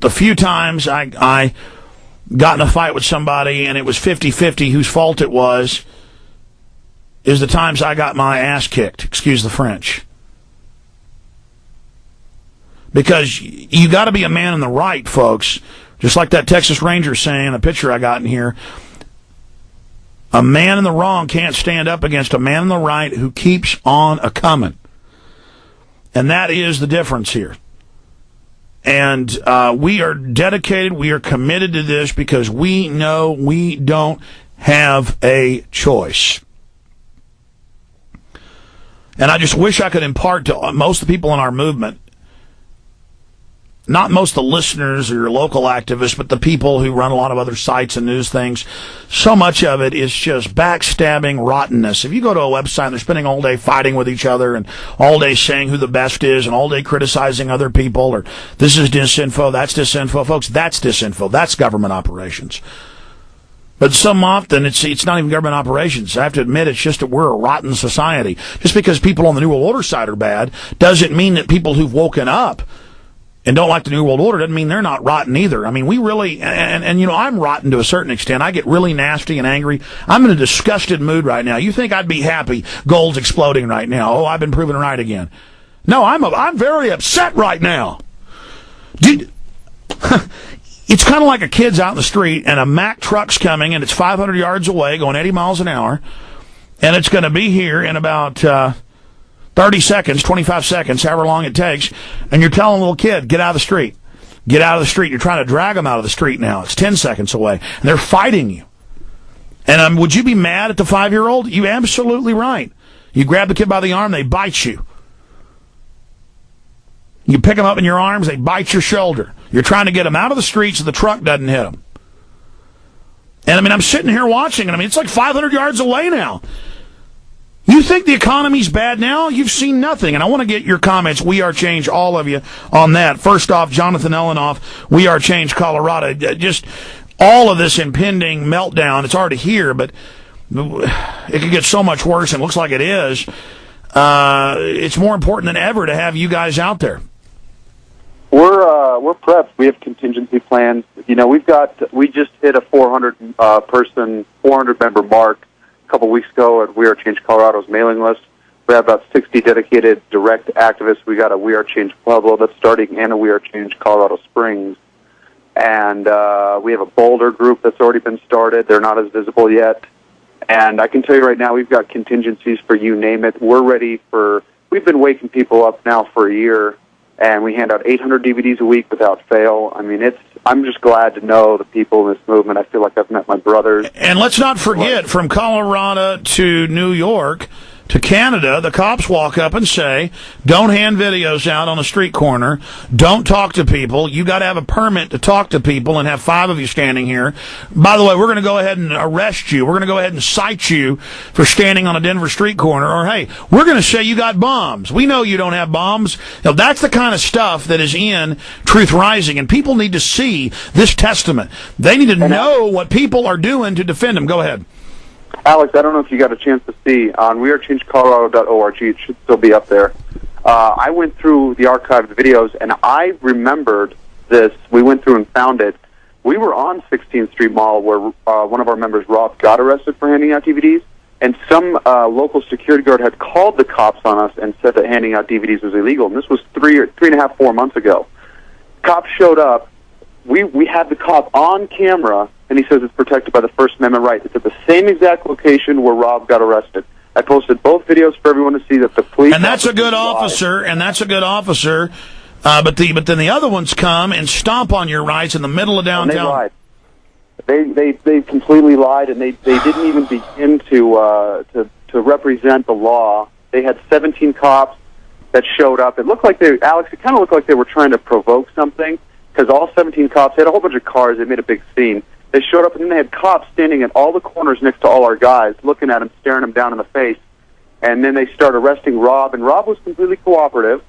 But the few times I got in a fight with somebody and it was 50-50 whose fault it was is the times I got my ass kicked. Excuse the French. Because you got to be a man in the right, folks. Just like that Texas Ranger saying, the picture I got in here. A man in the wrong can't stand up against a man in the right who keeps on a-coming. And that is the difference here. And we are dedicated, we are committed to this because we know we don't have a choice. And I just wish I could impart to most of the people in our movement, not most of the listeners or your local activists, but the people who run a lot of other sites and news things. So much of it is just backstabbing rottenness. If you go to a website and they're spending all day fighting with each other and all day saying who the best is and all day criticizing other people or this is disinfo, that's disinfo. Folks, that's disinfo. That's government operations. But some often, it's not even government operations. I have to admit, it's just that we're a rotten society. Just because people on the New World Order side are bad doesn't mean that people who've woken up and don't like the New World Order doesn't mean they're not rotten either. I mean, we really, and you know, I'm rotten to a certain extent. I get really nasty and angry. I'm in a disgusted mood right now. You think I'd be happy gold's exploding right now? Oh, I've been proven right again. No, I'm very upset right now. Dude, it's kind of like a kid's out in the street and a Mack truck's coming and it's 500 yards away going 80 miles an hour and it's going to be here in about 30 seconds, 25 seconds, however long it takes, and you're telling a little kid, get out of the street. Get out of the street. You're trying to drag them out of the street now. It's 10 seconds away, and they're fighting you. And would you be mad at the 5-year-old? You're absolutely right. You grab the kid by the arm, they bite you. You pick them up in your arms, they bite your shoulder. You're trying to get them out of the street so the truck doesn't hit them. And, I mean, I'm sitting here watching, and, I mean, it's like 500 yards away now. You think the economy's bad now? You've seen nothing. And I want to get your comments. We Are Change, all of you, on that. First off, Jonathan Ellenoff, We Are Change, Colorado. Just all of this impending meltdown. It's already here, but it could get so much worse, and it looks like it is. It's more important than ever to have you guys out there. We're prepped. We have contingency plans. You know, we just hit a 400 member mark a couple weeks ago at We Are Change Colorado's mailing list. We have about 60 dedicated direct activists. We got a We Are Change Pueblo that's starting and a We Are Change Colorado Springs. And we have a Boulder group that's already been started. They're not as visible yet. And I can tell you right now, we've got contingencies for you name it. We've been waking people up now for a year, and we hand out 800 DVDs a week without fail. I mean, I'm just glad to know the people in this movement. I feel like I've met my brothers. And let's not forget, from Colorado to New York to Canada, the cops walk up and say, don't hand videos out on a street corner. Don't talk to people. You got to have a permit to talk to people and have 5 of you standing here. By the way, we're going to go ahead and arrest you. We're going to go ahead and cite you for standing on a Denver street corner. Or, hey, we're going to say you got bombs. We know you don't have bombs. You know, that's the kind of stuff that is in Truth Rising, and people need to see this testament. They need to know what people are doing to defend them. Go ahead. Alex, I don't know if you got a chance to see on wearechangecolorado.org. It should still be up there. I went through the archived videos, and I remembered this. We went through and found it. We were on 16th Street Mall where one of our members, Rob, got arrested for handing out DVDs, and some local security guard had called the cops on us and said that handing out DVDs was illegal. And this was 4 months ago. Cops showed up. We had the cop on camera, and he says it's protected by the First Amendment right. It's at the same exact location where Rob got arrested. I posted both videos for everyone to see that the police... And that's a good officer, but then the other ones come and stomp on your rights in the middle of downtown. And they lied. They completely lied, and they didn't even begin to represent the law. They had 17 cops that showed up. It looked like it kind of looked like they were trying to provoke something, because all 17 cops, they had a whole bunch of cars, they made a big scene. They showed up, and then they had cops standing at all the corners next to all our guys, looking at them, staring them down in the face. And then they started arresting Rob, and Rob was completely cooperative.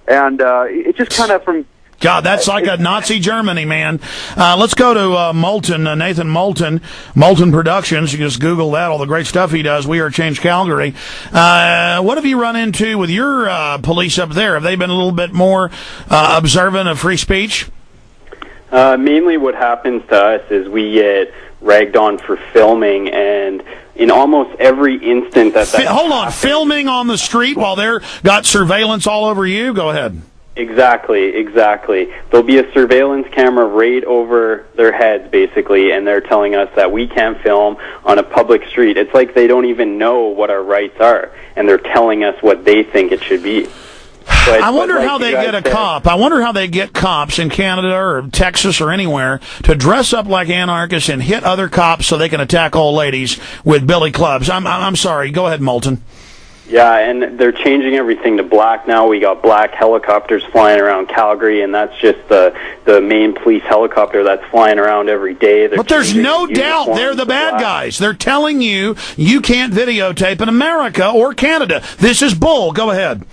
And it just kind of from... God, that's like a Nazi Germany, man. Let's go to Moulton, Nathan Moulton, Moulton Productions. You can just Google that, all the great stuff he does. We Are Change Calgary. What have you run into with your police up there? Have they been a little bit more observant of free speech? Mainly what happens to us is we get ragged on for filming, and in almost every instant Hold on, filming on the street while they're got surveillance all over you? Go ahead. Exactly. There'll be a surveillance camera right over their heads, basically, and they're telling us that we can't film on a public street. It's like they don't even know what our rights are, and they're telling us what they think it should be. I wonder how they get a cop. I wonder how they get cops in Canada or Texas or anywhere to dress up like anarchists and hit other cops so they can attack old ladies with billy clubs. I'm sorry. Go ahead, Moulton. Yeah, and they're changing everything to black now. We got black helicopters flying around Calgary, and that's just the main police helicopter that's flying around every day. But there's no doubt they're the bad guys. They're telling you can't videotape in America or Canada. This is bull. Go ahead.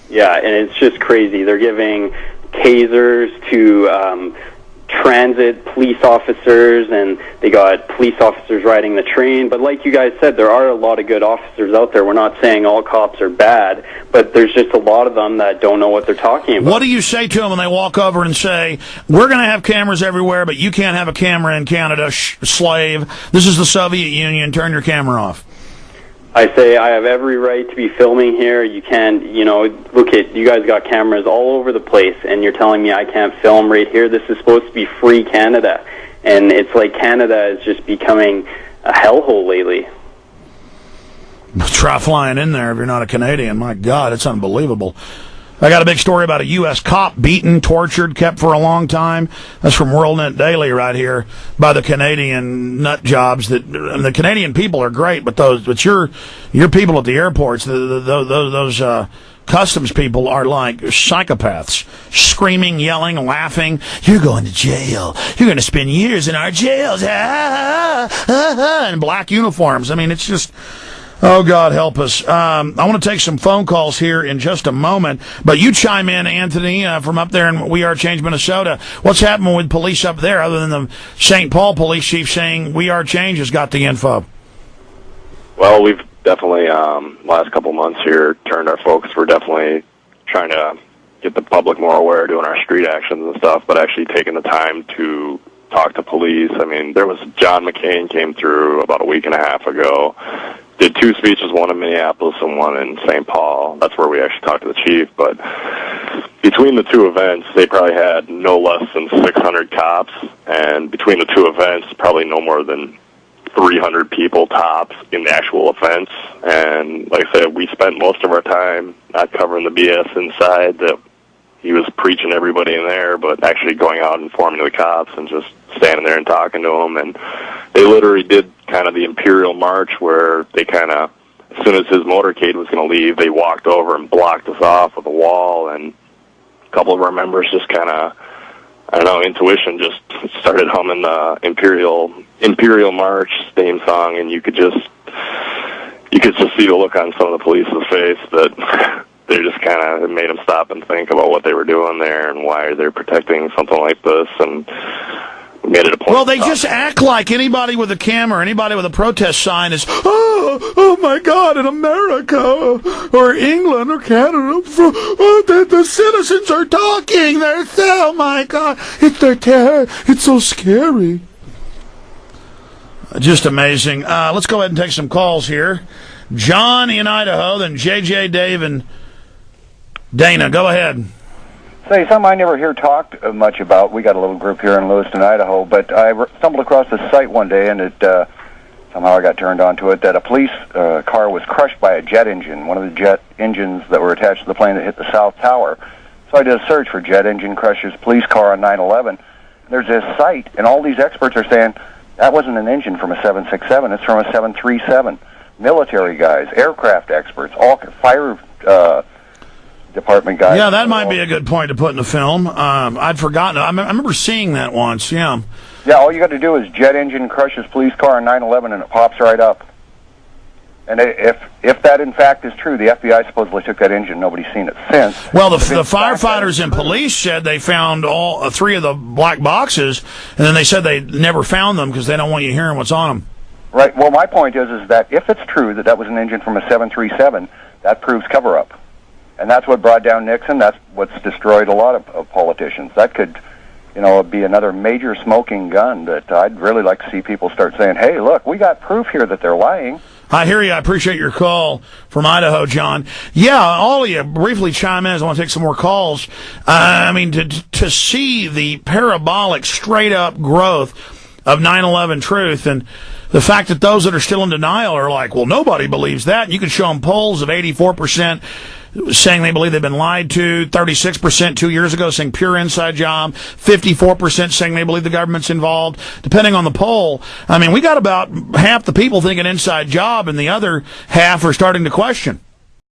Yeah, and it's just crazy. They're giving tasers to transit police officers, and they got police officers riding the train. But like you guys said, there are a lot of good officers out there. We're not saying all cops are bad, but there's just a lot of them that don't know what they're talking about. What do you say to them when they walk over and say, we're going to have cameras everywhere, but you can't have a camera in Canada, slave. This is the Soviet Union. Turn your camera off. I say I have every right to be filming here. You can't, look at, you guys got cameras all over the place, and you're telling me I can't film right here? This is supposed to be free Canada, and it's like Canada is just becoming a hellhole lately. Try flying in there if you're not a Canadian. My God, it's unbelievable. I got a big story about a U.S. cop beaten, tortured, kept for a long time. That's from WorldNet Daily right here by the Canadian nut jobs. The Canadian people are great, but your people at the airports, those customs people are like psychopaths, screaming, yelling, laughing. You're going to jail. You're going to spend years in our jails. In black uniforms. I mean, it's just... Oh, God help us. I want to take some phone calls here in just a moment, but you chime in, Anthony, from up there in We Are Change, Minnesota. What's happening with police up there other than the St. Paul police chief saying We Are Change has got the info? Well, we've definitely, last couple months here, turned our focus. We're definitely trying to get the public more aware, doing our street actions and stuff, but actually taking the time to talk to police. I mean, there was John McCain came through about a week and a half ago. Did two speeches, one in Minneapolis and one in St. Paul. That's where we actually talked to the chief. But between the two events, they probably had no less than 600 cops. And between the two events, probably no more than 300 people tops in the actual offense. And like I said, we spent most of our time not covering the BS inside that he was preaching everybody in there, but actually going out and informing the cops and just standing there and talking to them. And they literally did kind of the Imperial March where they kind of, as soon as his motorcade was going to leave, they walked over and blocked us off with a wall. And a couple of our members just kind of, I don't know, intuition just started humming the Imperial March theme song, and you could just see the look on some of the police's face that they just kind of made them stop and think about what they were doing there and why they're protecting something like this, and made it a point. Well, they just act like anybody with a camera, anybody with a protest sign is, oh my God, in America or England or Canada, the citizens are talking. They're oh my God, it's so scary. Just amazing. Let's go ahead and take some calls here. John in Idaho, then JJ, Dave, and Dana. Go ahead. Say, something I never hear talked much about. We got a little group here in Lewiston, Idaho, but I stumbled across this site one day, and it somehow I got turned onto it, that a police car was crushed by a jet engine, one of the jet engines that were attached to the plane that hit the South Tower. So I did a search for jet engine crushes police car on 9/11. There's this site, and all these experts are saying that wasn't an engine from a 767, it's from a 737. Military guys, aircraft experts, all fire department guys. Yeah, that might be a good point to put in the film. I'd forgotten. I remember seeing that once, yeah. Yeah, all you got to do is jet engine crushes police car on 9/11, and it pops right up. And if that in fact is true, the FBI supposedly took that engine. Nobody's seen it since. Well, the firefighters and police said they found all three of the black boxes, and then they said they never found them because they don't want you hearing what's on them. Right. Well, my point is that if it's true that was an engine from a 737, that proves cover-up. And that's what brought down Nixon. That's what's destroyed a lot of politicians. That could, it'd be another major smoking gun that I'd really like to see people start saying, hey, look, we got proof here that they're lying. I hear you. I appreciate your call from Idaho, John. Yeah, all of you briefly chime in as I want to take some more calls. I mean, to see the parabolic, straight-up growth of 9/11 truth, and the fact that those that are still in denial are like, well, nobody believes that. And you can show them polls of 84% saying they believe they've been lied to, 36% 2 years ago saying pure inside job, 54% saying they believe the government's involved, depending on the poll. I mean, we got about half the people thinking inside job, and the other half are starting to question.